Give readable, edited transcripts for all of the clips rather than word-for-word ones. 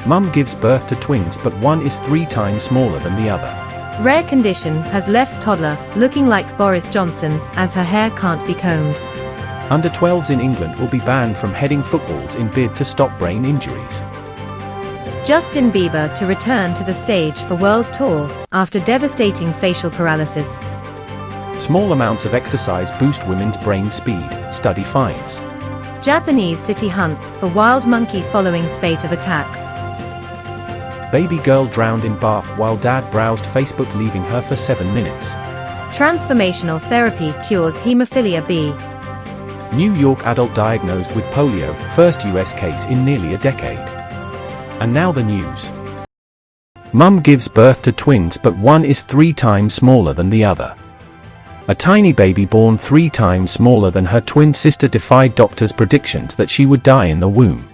Mum gives birth to twins, but one is 3 times smaller than the other. Rare condition has left toddler looking like Boris Johnson, as her hair can't be combed. Under 12s in England will be banned from heading footballs in bid to stop brain injuries. Justin Bieber to return to the stage for World Tour, after devastating facial paralysis. Small amounts of exercise boost women's brain speed, study finds. Japanese city hunts for wild monkey following spate of attacks. Baby girl drowned in bath while dad browsed Facebook, leaving her for 7 minutes. Transformational therapy cures hemophilia B. New York adult diagnosed with polio, first US case in nearly a decade. And now the news. Mum gives birth to twins, but one is 3 times smaller than the other. A tiny baby born 3 times smaller than her twin sister defied doctors' predictions that she would die in the womb.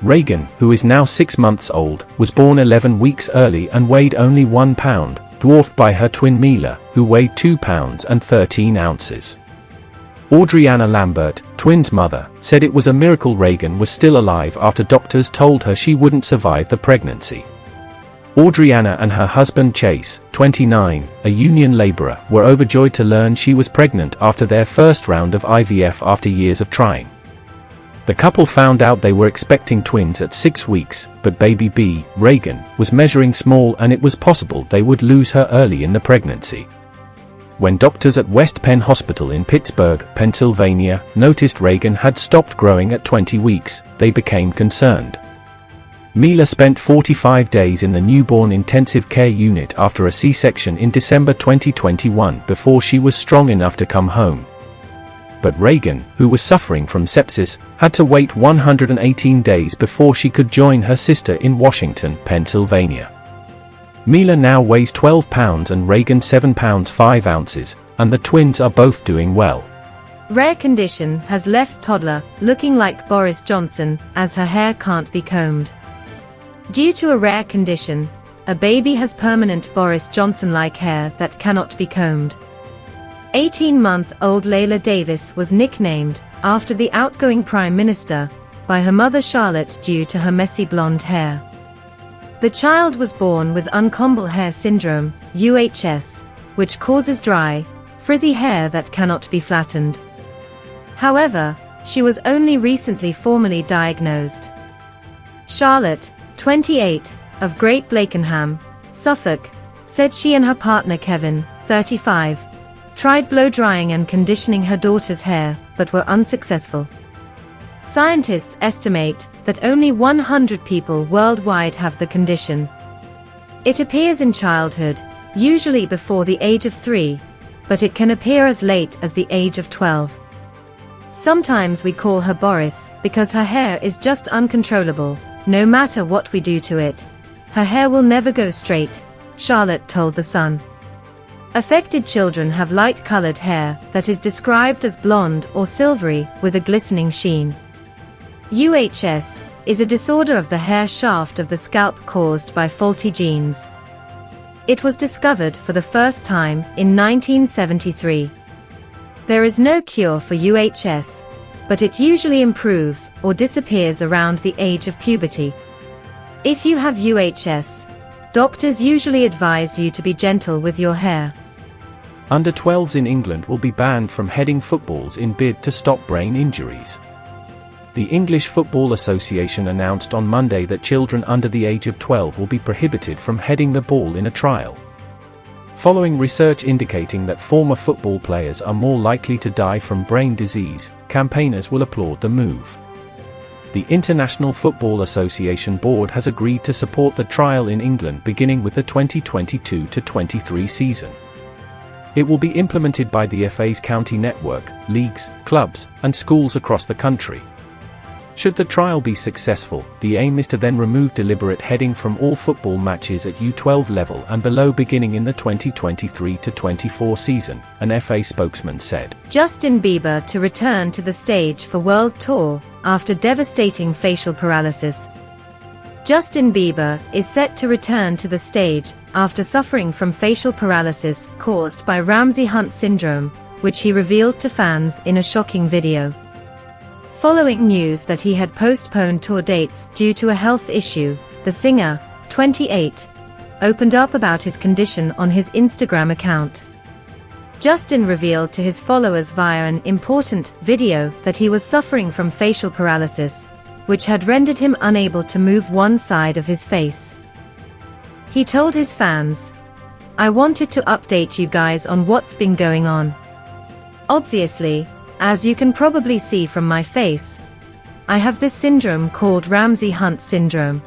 Reagan, who is now 6 months old, was born 11 weeks early and weighed only 1 pound, dwarfed by her twin Mila, who weighed 2 pounds and 13 ounces. Audriana Lambert, twins' mother, said it was a miracle Reagan was still alive after doctors told her she wouldn't survive the pregnancy. Audriana and her husband Chase, 29, a union laborer, were overjoyed to learn she was pregnant after their first round of IVF after years of trying. The couple found out they were expecting twins at 6 weeks, but baby B, Reagan, was measuring small and it was possible they would lose her early in the pregnancy. When doctors at West Penn Hospital in Pittsburgh, Pennsylvania, noticed Reagan had stopped growing at 20 weeks, they became concerned. Mila spent 45 days in the newborn intensive care unit after a C-section in December 2021 before she was strong enough to come home. But Reagan, who was suffering from sepsis, had to wait 118 days before she could join her sister in Washington, Pennsylvania. Mila now weighs 12 pounds and Reagan 7 pounds 5 ounces, and the twins are both doing well. Rare condition has left toddler looking like Boris Johnson, as her hair can't be combed. Due to a rare condition, a baby has permanent Boris Johnson-like hair that cannot be combed. 18-month-old Layla Davis was nicknamed after the outgoing Prime Minister by her mother Charlotte due to her messy blonde hair. The child was born with uncombable hair syndrome, UHS, which causes dry, frizzy hair that cannot be flattened. However, she was only recently formally diagnosed. Charlotte, 28, of Great Blakenham, Suffolk, said she and her partner Kevin, 35, tried blow-drying and conditioning her daughter's hair, but were unsuccessful. Scientists estimate that only 100 people worldwide have the condition. It appears in childhood, usually before the age of 3, but it can appear as late as the age of 12. Sometimes we call her Boris, because her hair is just uncontrollable. No matter what we do to it, her hair will never go straight, Charlotte told The Sun. Affected children have light-colored hair that is described as blonde or silvery with a glistening sheen. UHS is a disorder of the hair shaft of the scalp caused by faulty genes. It was discovered for the first time in 1973. There is no cure for UHS, but it usually improves or disappears around the age of puberty. If you have UHS, doctors usually advise you to be gentle with your hair. Under 12s in England will be banned from heading footballs in bid to stop brain injuries. The English Football Association announced on Monday that children under the age of 12 will be prohibited from heading the ball in a trial. Following research indicating that former football players are more likely to die from brain disease, campaigners will applaud the move. The International Football Association board has agreed to support the trial in England beginning with the 2022-23 season. It will be implemented by the FA's county network, leagues, clubs, and schools across the country. Should the trial be successful, the aim is to then remove deliberate heading from all football matches at U12 level and below beginning in the 2023-24 season, an FA spokesman said. Justin Bieber to return to the stage for World Tour, after devastating facial paralysis. Justin Bieber is set to return to the stage after suffering from facial paralysis caused by Ramsay-Hunt syndrome, which he revealed to fans in a shocking video. Following news that he had postponed tour dates due to a health issue, the singer, 28, opened up about his condition on his Instagram account. Justin revealed to his followers via an important video that he was suffering from facial paralysis, which had rendered him unable to move one side of his face. He told his fans, "I wanted to update you guys on what's been going on. Obviously, as you can probably see from my face, I have this syndrome called Ramsay-Hunt syndrome.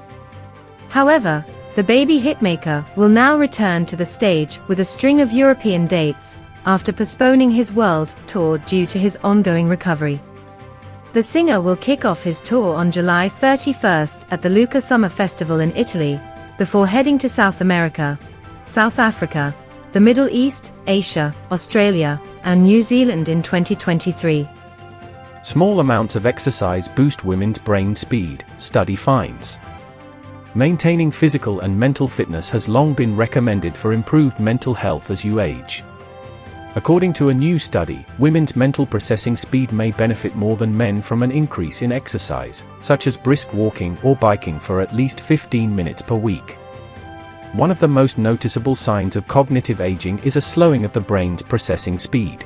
However, the baby hitmaker will now return to the stage with a string of European dates, after postponing his world tour due to his ongoing recovery. The singer will kick off his tour on July 31st at the Lucca Summer Festival in Italy, before heading to South America, South Africa, the Middle East, Asia, Australia, and New Zealand in 2023. Small amounts of exercise boost women's brain speed, study finds. Maintaining physical and mental fitness has long been recommended for improved mental health as you age. According to a new study, women's mental processing speed may benefit more than men from an increase in exercise, such as brisk walking or biking for at least 15 minutes per week. One of the most noticeable signs of cognitive aging is a slowing of the brain's processing speed.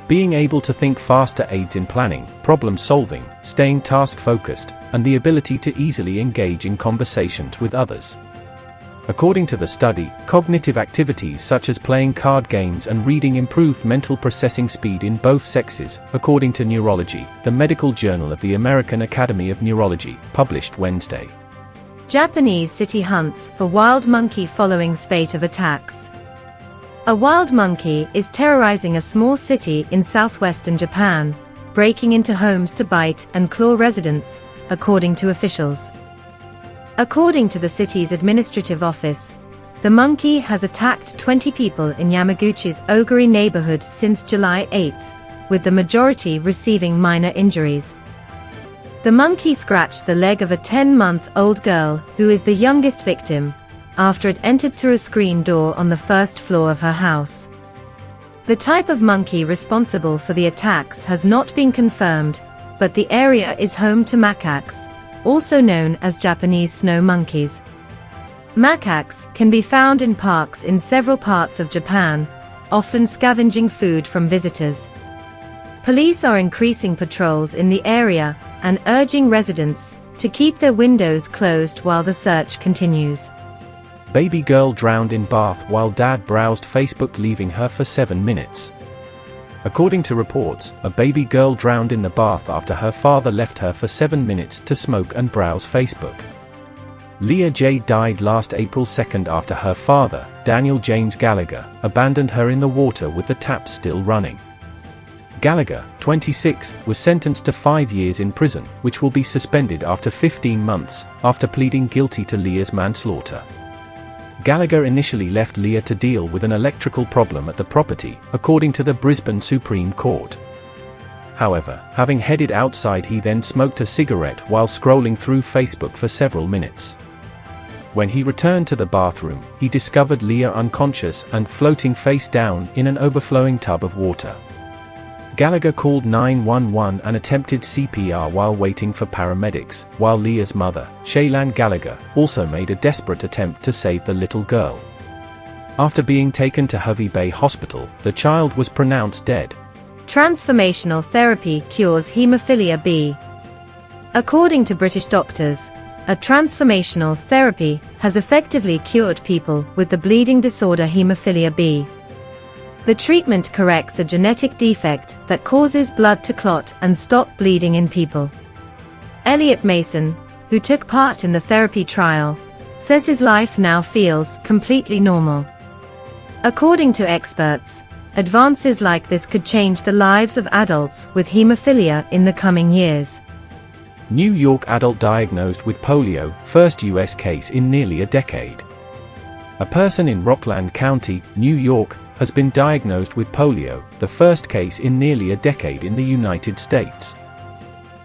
Being able to think faster aids in planning, problem solving, staying task-focused, and the ability to easily engage in conversations with others. According to the study, cognitive activities such as playing card games and reading improved mental processing speed in both sexes, according to Neurology, the medical journal of the American Academy of Neurology, published Wednesday. Japanese city hunts for wild monkey following spate of attacks. A wild monkey is terrorizing a small city in southwestern Japan, breaking into homes to bite and claw residents, according to officials. According to the city's administrative office, the monkey has attacked 20 people in Yamaguchi's Oguri neighborhood since July 8, with the majority receiving minor injuries. The monkey scratched the leg of a 10-month-old girl, who is the youngest victim, after it entered through a screen door on the first floor of her house. The type of monkey responsible for the attacks has not been confirmed, but the area is home to macaques, also known as Japanese snow monkeys. Macaques can be found in parks in several parts of Japan, often scavenging food from visitors. Police are increasing patrols in the area and urging residents to keep their windows closed while the search continues. Baby girl drowned in bath while dad browsed Facebook, leaving her for 7 minutes. According to reports, a baby girl drowned in the bath after her father left her for 7 minutes to smoke and browse Facebook. Leah J. died last April 2nd after her father, Daniel James Gallagher, abandoned her in the water with the tap still running. Gallagher, 26, was sentenced to 5 years in prison, which will be suspended after 15 months, after pleading guilty to Leah's manslaughter. Gallagher initially left Leah to deal with an electrical problem at the property, according to the Brisbane Supreme Court. However, having headed outside, he then smoked a cigarette while scrolling through Facebook for several minutes. When he returned to the bathroom, he discovered Leah unconscious and floating face down in an overflowing tub of water. Gallagher called 911 and attempted CPR while waiting for paramedics, while Leah's mother, Shaylan Gallagher, also made a desperate attempt to save the little girl. After being taken to Hervey Bay Hospital, the child was pronounced dead. Transformational therapy cures haemophilia B. According to British doctors, a transformational therapy has effectively cured people with the bleeding disorder haemophilia B. The treatment corrects a genetic defect that causes blood to clot and stop bleeding in people. Elliot Mason, who took part in the therapy trial, says his life now feels completely normal. According to experts, advances like this could change the lives of adults with haemophilia in the coming years. New York adult diagnosed with polio, first U.S. case in nearly a decade. A person in Rockland County, New York, has been diagnosed with polio, the first case in nearly a decade in the United States.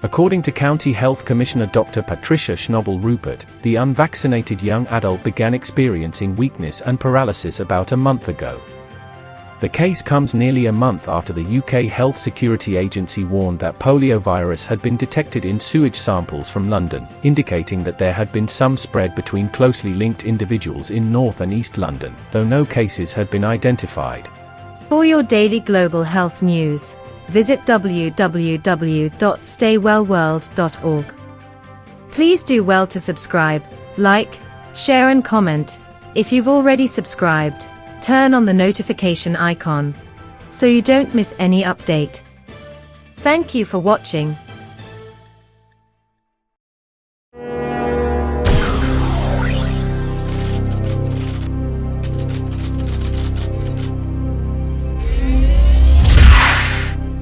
According to County Health Commissioner Dr. Patricia Schnobel Rupert, the unvaccinated young adult began experiencing weakness and paralysis about a month ago. The case comes nearly a month after the UK Health Security Agency warned that poliovirus had been detected in sewage samples from London, indicating that there had been some spread between closely linked individuals in North and East London, though no cases had been identified. For your daily global health news, visit www.StayWellWorld.org. Please do well to subscribe, like, share and comment. If you've already subscribed, turn on the notification icon so you don't miss any update. Thank you for watching.